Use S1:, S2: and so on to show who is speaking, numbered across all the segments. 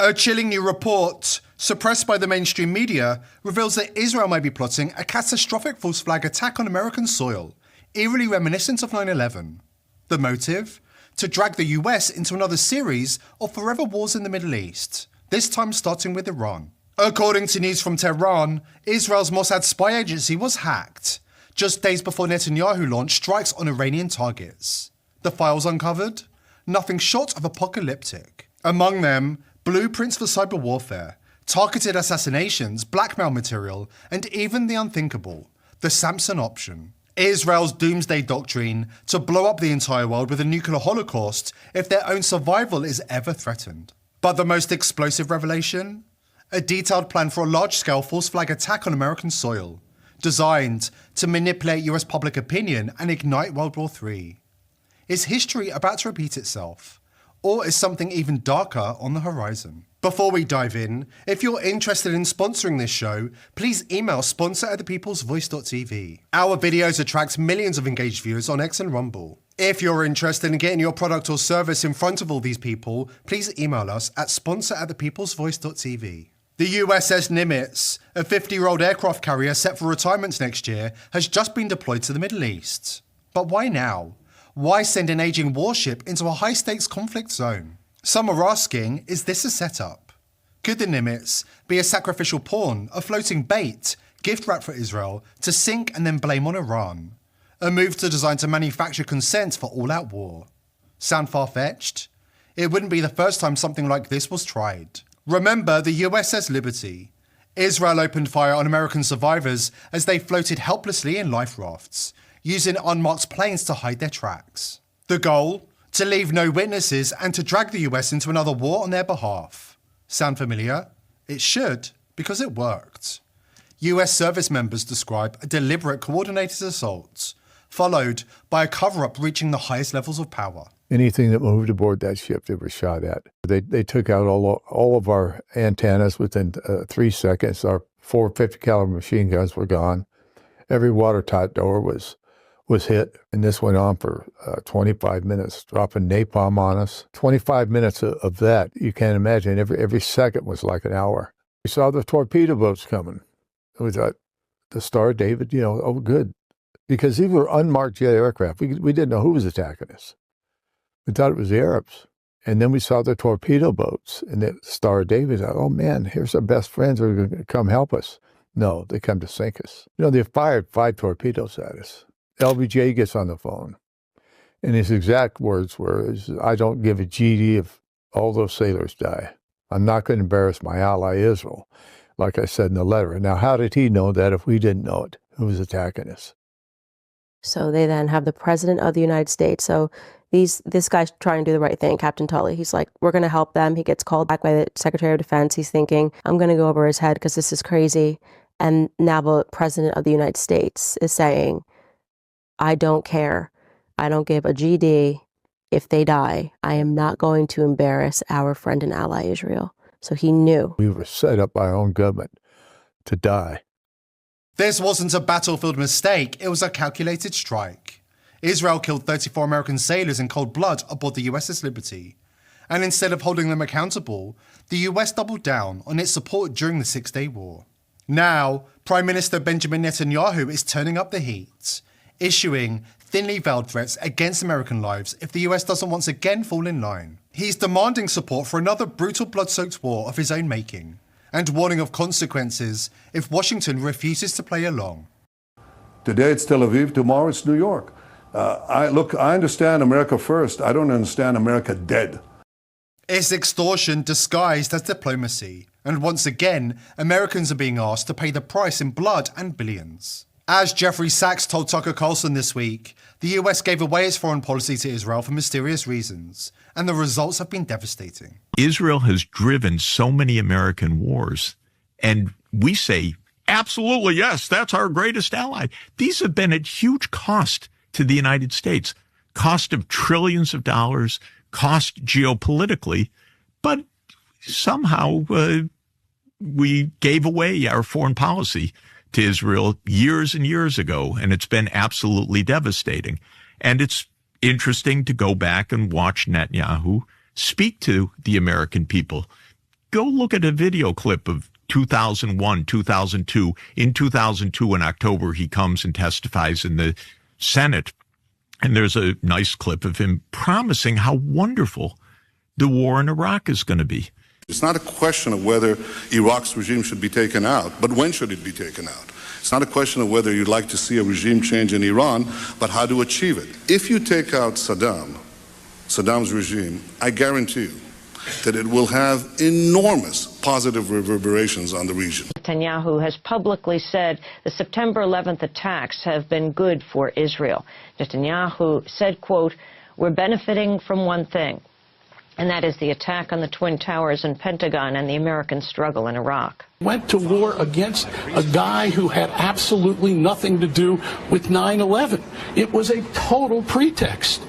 S1: A chilling new report, suppressed by the mainstream media, reveals that Israel may be plotting a catastrophic false flag attack on American soil, eerily reminiscent of 9/11. The motive? To drag the US into another series of forever wars in the Middle East, this time starting with Iran. According to news from Tehran, Israel's Mossad spy agency was hacked, just days before Netanyahu launched strikes on Iranian targets. The files uncovered? Nothing short of apocalyptic. Among them, blueprints for cyber warfare, targeted assassinations, blackmail material, and even the unthinkable, the Samson option. Israel's doomsday doctrine to blow up the entire world with a nuclear holocaust if their own survival is ever threatened. But the most explosive revelation? A detailed plan for a large-scale false flag attack on American soil, designed to manipulate US public opinion and ignite World War III. Is history about to repeat itself? Or is something even darker on the horizon? Before we dive in, if you're interested in sponsoring this show, please email sponsor@thepeoplesvoice.tv. Our videos attract millions of engaged viewers on X and Rumble. If you're interested in getting your product or service in front of all these people, please email us at sponsor@thepeoplesvoice.tv. The USS Nimitz, a 50-year-old aircraft carrier set for retirement next year, has just been deployed to the Middle East. But why now? Why send an aging warship into a high-stakes conflict zone? Some are asking, is this a setup? Could the Nimitz be a sacrificial pawn, a floating bait, gift wrap for Israel to sink and then blame on Iran? A move designed to manufacture consent for all-out war. Sound far-fetched? It wouldn't be the first time something like this was tried. Remember the USS Liberty. Israel opened fire on American survivors as they floated helplessly in life rafts, using unmarked planes to hide their tracks. The goal? To leave no witnesses and to drag the US into another war on their behalf. Sound familiar? It should, because it worked. US service members describe a deliberate coordinated assault, followed by a cover-up reaching the highest levels of power.
S2: Anything that moved aboard that ship, they were shot at. They took out all of our antennas within 3 seconds. Our 450 caliber machine guns were gone. Every watertight door was hit, and this went on for 25 minutes, dropping napalm on us. 25 minutes of that, you can't imagine. Every second was like an hour. We saw the torpedo boats coming. We thought, the Star of David, oh, good. Because these were unmarked jet aircraft. We didn't know who was attacking us. We thought it was the Arabs. And then we saw the torpedo boats, and the Star of David. Oh, man, here's our best friends. They're going to come help us. No, they come to sink us. They fired 5 torpedoes at us. LBJ gets on the phone, and his exact words were, I don't give a GD if all those sailors die. I'm not going to embarrass my ally Israel, like I said in the letter. Now, how did he know that if we didn't know it? Who was attacking us?
S3: So they then have the President of the United States. So this guy's trying to do the right thing, Captain Tully. He's like, we're going to help them. He gets called back by the Secretary of Defense. He's thinking, I'm going to go over his head because this is crazy. And now the President of the United States is saying, I don't care. I don't give a GD if they die. I am not going to embarrass our friend and ally Israel. So he knew.
S2: We were set up by our own government to die.
S1: This wasn't a battlefield mistake, it was a calculated strike. Israel killed 34 American sailors in cold blood aboard the USS Liberty. And instead of holding them accountable, the US doubled down on its support during the Six-Day War. Now, Prime Minister Benjamin Netanyahu is turning up the heat, issuing thinly veiled threats against American lives if the US doesn't once again fall in line. He's demanding support for another brutal blood-soaked war of his own making, and warning of consequences if Washington refuses to play along.
S4: Today it's Tel Aviv, tomorrow it's New York. I understand America first. I don't understand America dead.
S1: It's extortion disguised as diplomacy, and once again, Americans are being asked to pay the price in blood and billions. As Jeffrey Sachs told Tucker Carlson this week, the US gave away its foreign policy to Israel for mysterious reasons, and the results have been devastating.
S5: Israel has driven so many American wars, and we say, absolutely, yes, that's our greatest ally. These have been at huge cost to the United States, cost of trillions of dollars, cost geopolitically, but somehow we gave away our foreign policy to Israel years and years ago, and it's been absolutely devastating. And it's interesting to go back and watch Netanyahu speak to the American people. Go look at a video clip of 2001, 2002. In 2002, in October, he comes and testifies in the Senate. And there's a nice clip of him promising how wonderful the war in Iraq is going to be.
S4: It's not a question of whether Iraq's regime should be taken out, but when should it be taken out? It's not a question of whether you'd like to see a regime change in Iran, but how to achieve it. If you take out Saddam's regime, I guarantee you that it will have enormous positive reverberations on the region.
S6: Netanyahu has publicly said the September 11th attacks have been good for Israel. Netanyahu said, quote, "We're benefiting from one thing, and that is the attack on the Twin Towers and Pentagon and the American struggle in Iraq."
S7: Went to war against a guy who had absolutely nothing to do with 9/11. It was a total pretext.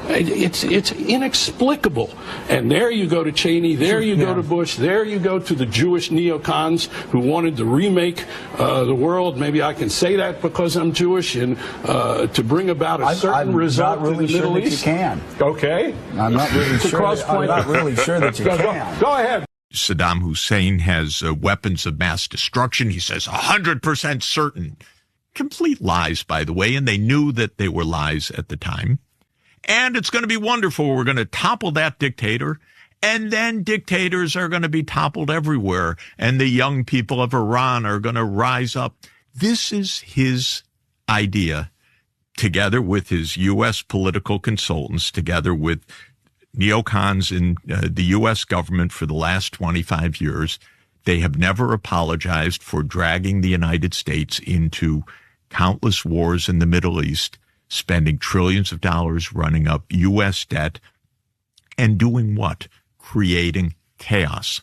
S7: It's inexplicable. And there you go to Cheney, there you go to Bush, there you go to the Jewish neocons who wanted to remake the world. Maybe I can say that because I'm Jewish, and to bring about a certain result in the Middle East.
S8: I'm not really sure that you can.
S7: Okay.
S8: I'm not really sure. I'm not really sure that you can.
S7: Go ahead.
S5: Saddam Hussein has weapons of mass destruction. He says 100% certain. Complete lies, by the way, and they knew that they were lies at the time. And it's going to be wonderful. We're going to topple that dictator, and then dictators are going to be toppled everywhere, and the young people of Iran are going to rise up. This is his idea, together with his U.S. political consultants, together with neocons in the U.S. government for the last 25 years. They have never apologized for dragging the United States into countless wars in the Middle East, spending trillions of dollars running up U.S. debt, and doing what? Creating chaos.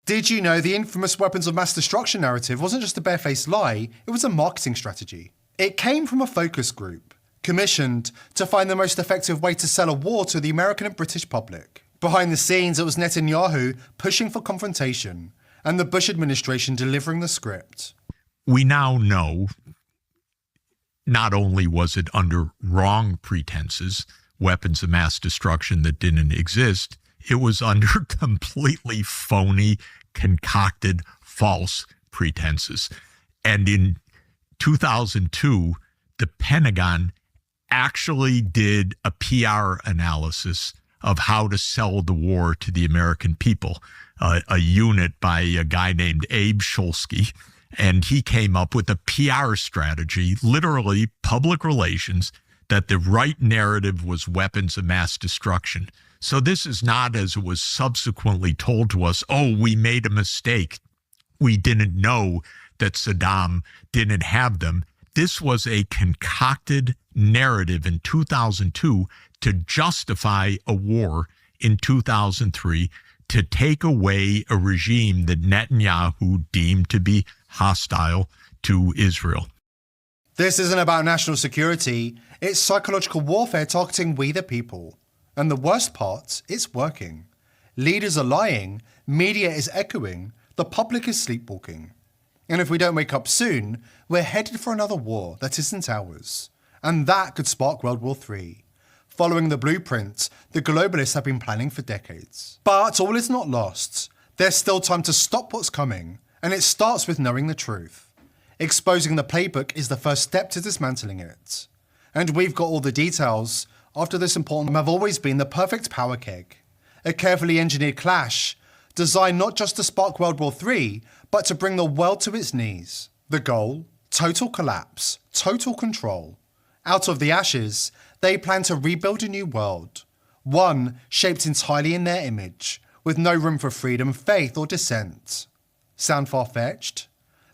S1: Did you know the infamous weapons of mass destruction narrative wasn't just a barefaced lie, it was a marketing strategy? It came from a focus group, commissioned to find the most effective way to sell a war to the American and British public. Behind the scenes, it was Netanyahu pushing for confrontation, and the Bush administration delivering the script.
S5: We now know not only was it under wrong pretenses, weapons of mass destruction that didn't exist, it was under completely phony, concocted, false pretenses. And in 2002, the Pentagon actually did a PR analysis of how to sell the war to the American people, a unit by a guy named Abe Shulsky. And he came up with a PR strategy, literally public relations, that the right narrative was weapons of mass destruction. So this is not, as it was subsequently told to us, oh, we made a mistake. We didn't know that Saddam didn't have them. This was a concocted narrative in 2002 to justify a war in 2003, to take away a regime that Netanyahu deemed to be hostile to Israel.
S1: This isn't about national security, it's psychological warfare targeting we the people. And the worst part, it's working. Leaders are lying, media is echoing, the public is sleepwalking. And if we don't wake up soon, we're headed for another war that isn't ours. And that could spark World War III. Following the blueprint the globalists have been planning for decades. But all is not lost. There's still time to stop what's coming, and it starts with knowing the truth. Exposing the playbook is the first step to dismantling it. And we've got all the details. After this important have always been the perfect power keg. A carefully engineered clash, designed not just to spark World War III, but to bring the world to its knees. The goal? Total collapse, total control. Out of the ashes, they plan to rebuild a new world. One shaped entirely in their image, with no room for freedom, faith, or dissent. Sound far-fetched?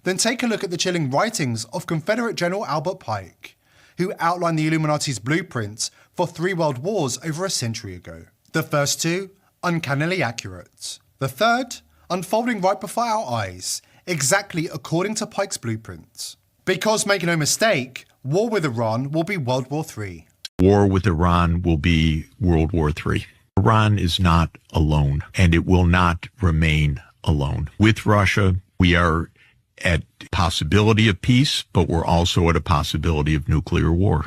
S1: Then take a look at the chilling writings of Confederate General Albert Pike, who outlined the Illuminati's blueprint for 3 world wars over a century ago. The first 2, uncannily accurate. The third, unfolding right before our eyes, exactly according to Pike's blueprint. Because, make no mistake, war with Iran will be World War III.
S5: War with Iran will be World War III. Iran is not alone, and it will not remain alone. With Russia, we are at possibility of peace, but we're also at a possibility of nuclear war.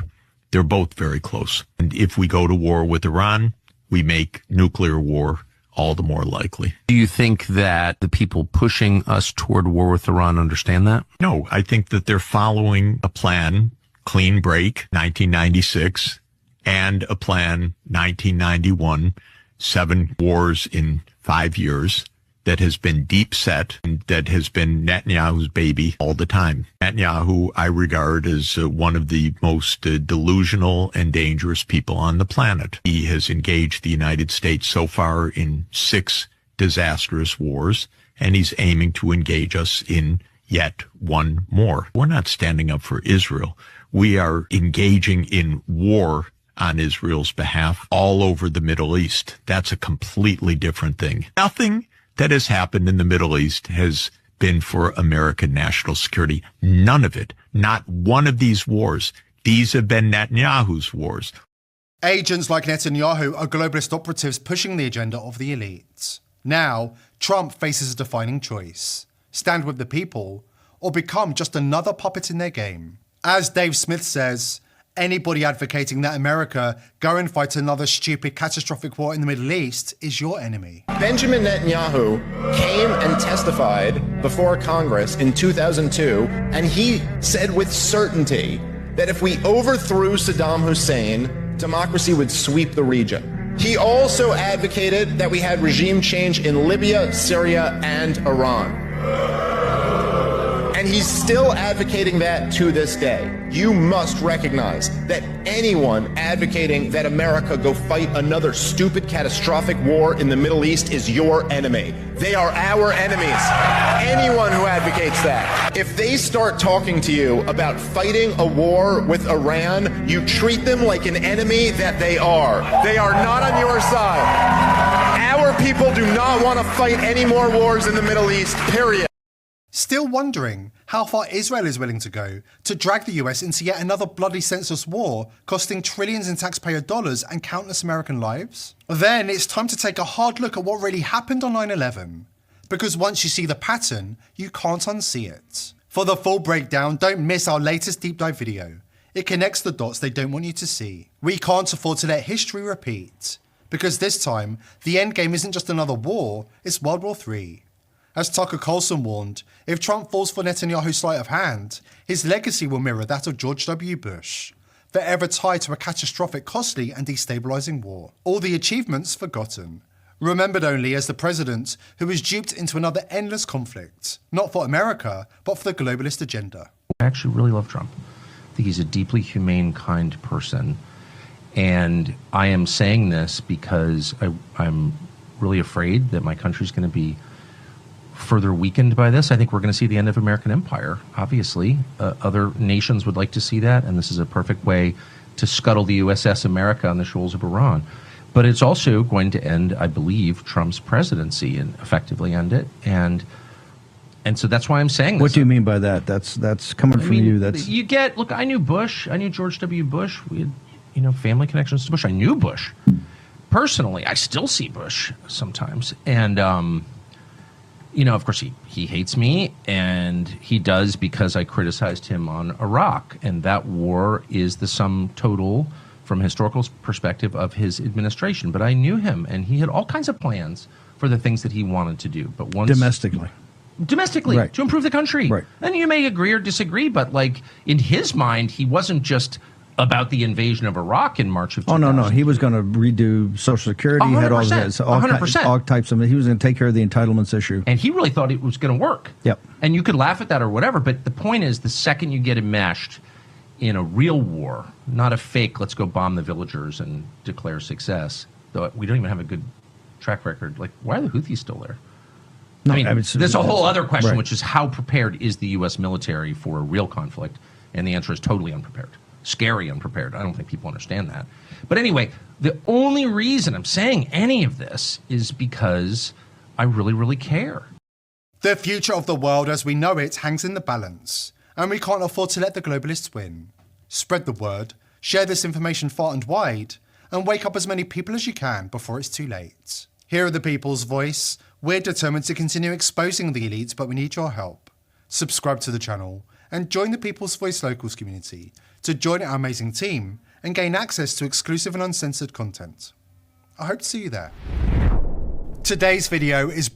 S5: They're both very close. And if we go to war with Iran, we make nuclear war all the more likely.
S9: Do you think that the people pushing us toward war with Iran understand that?
S5: No, I think that they're following a plan, clean break, 1996, and a plan, 1991, 7 wars in 5 years, that has been deep set and that has been Netanyahu's baby all the time. Netanyahu, I regard as one of the most delusional and dangerous people on the planet. He has engaged the United States so far in 6 disastrous wars, and he's aiming to engage us in yet one more. We're not standing up for Israel. We are engaging in war on Israel's behalf all over the Middle East. That's a completely different thing. Nothing that has happened in the Middle East has been for American national security. None of it. Not one of these wars. These have been Netanyahu's wars.
S1: Agents like Netanyahu are globalist operatives pushing the agenda of the elites. Now, Trump faces a defining choice: stand with the people or become just another puppet in their game. As Dave Smith says, anybody advocating that America go and fight another stupid, catastrophic war in the Middle East is your enemy.
S10: Benjamin Netanyahu came and testified before Congress in 2002, and he said with certainty that if we overthrew Saddam Hussein, democracy would sweep the region. He also advocated that we had regime change in Libya, Syria, and Iran. And he's still advocating that to this day. You must recognize that anyone advocating that America go fight another stupid, catastrophic war in the Middle East is your enemy. They are our enemies. Anyone who advocates that. If they start talking to you about fighting a war with Iran, you treat them like an enemy that they are. They are not on your side. Our people do not want to fight any more wars in the Middle East, period.
S1: Still wondering how far Israel is willing to go to drag the US into yet another bloody senseless war, costing trillions in taxpayer dollars and countless American lives? Then it's time to take a hard look at what really happened on 9/11. Because once you see the pattern, you can't unsee it. For the full breakdown, don't miss our latest deep dive video. It connects the dots they don't want you to see. We can't afford to let history repeat. Because this time, the endgame isn't just another war, it's World War III. As Tucker Carlson warned, if Trump falls for Netanyahu's sleight of hand, his legacy will mirror that of George W. Bush, forever tied to a catastrophic, costly and destabilizing war. All the achievements forgotten, remembered only as the president who was duped into another endless conflict, not for America, but for the globalist agenda.
S9: I actually really love Trump. I think he's a deeply humane, kind person. And I am saying this because I'm really afraid that my country's going to be further weakened by this. I think we're going to see the end of American empire, obviously. Other nations would like to see that, and this is a perfect way to scuttle the USS America on the shoals of Iran. But it's also going to end, I believe, Trump's presidency and effectively end it. And so that's why I'm saying this.
S11: What do you mean by that? That's coming from you. That's
S9: you get. Look, I knew Bush. I knew George W. Bush. We had, family connections to Bush. I knew Bush personally. I still see Bush sometimes, and of course, he hates me, and he does because I criticized him on Iraq. And that war is the sum total, from a historical perspective, of his administration. But I knew him, and he had all kinds of plans for the things that he wanted to do. But once domestically, right, to improve the country.
S11: Right.
S9: And you may agree or disagree, but in his mind, he wasn't just about the invasion of Iraq in March of 2000.
S11: Oh, no. He was going to redo Social Security.
S9: 100%,
S11: He had all that, 100%. All types of. He was going to take care of the entitlements issue.
S9: And he really thought it was going to work.
S11: Yep.
S9: And you could laugh at that or whatever, but the point is, the second you get enmeshed in a real war, not a fake, let's go bomb the villagers and declare success, though we don't even have a good track record. Why are the Houthis still there?
S11: No,
S9: there's a whole other question,
S11: right,
S9: which is how prepared is the U.S. military for a real conflict? And the answer is totally unprepared. Scary unprepared. I don't think people understand that. But anyway, the only reason I'm saying any of this is because I really, really care.
S1: The future of the world as we know it hangs in the balance, and we can't afford to let the globalists win. Spread the word, share this information far and wide, and wake up as many people as you can before it's too late. Hear the people's voice. We're determined to continue exposing the elites, but we need your help. Subscribe to the channel and join the People's Voice Locals community to join our amazing team and gain access to exclusive and uncensored content. I hope to see you there. Today's video is